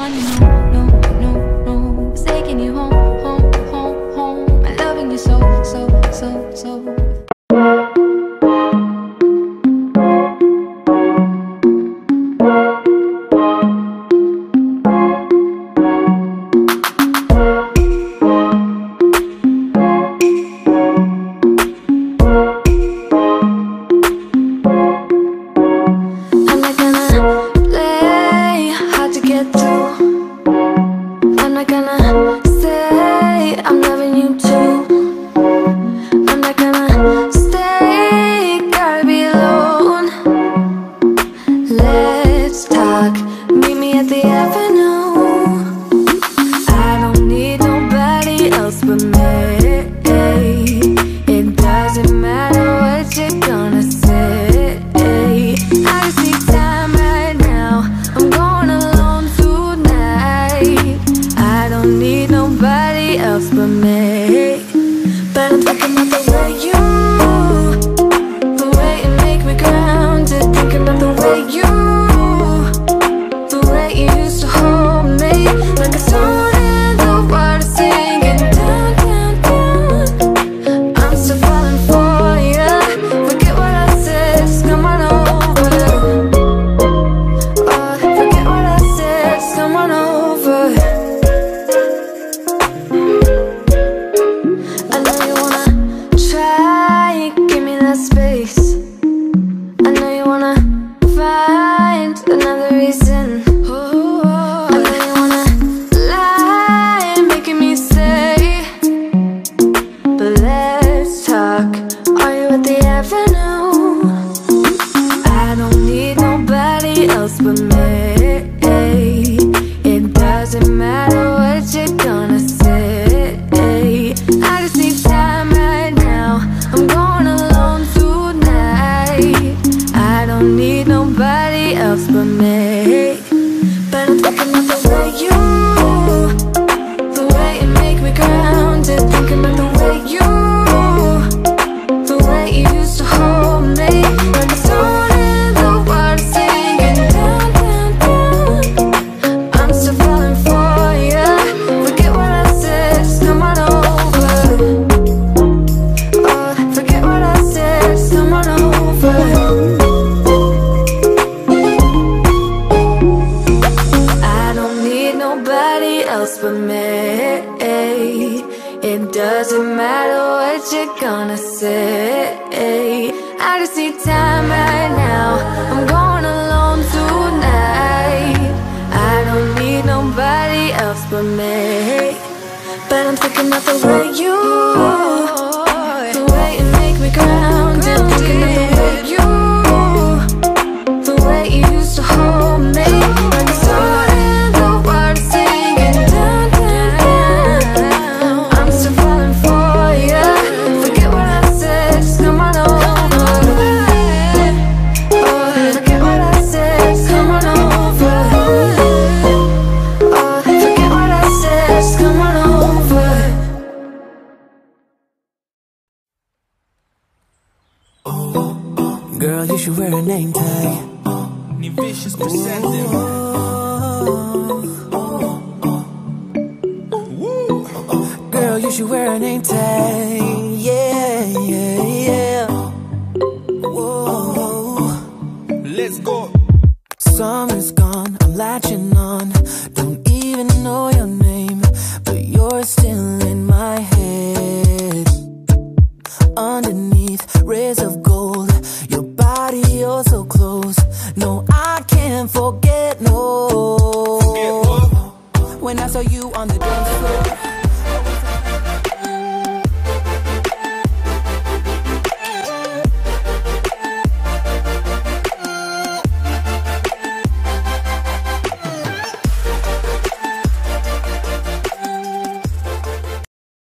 one you know, no, no, no. Was taking you home, home, home, home. And loving you so, so, so, so. Girl, you should wear a name tag. Girl, you should wear a name tag. Yeah, yeah, yeah. Whoa. Let's go. Summer's gone, I'm latching on. Don't even know your name, but you're still in my head. Underneath rays of gold, your body oh so close. No, I can't forget, no. When I saw you on the dance floor,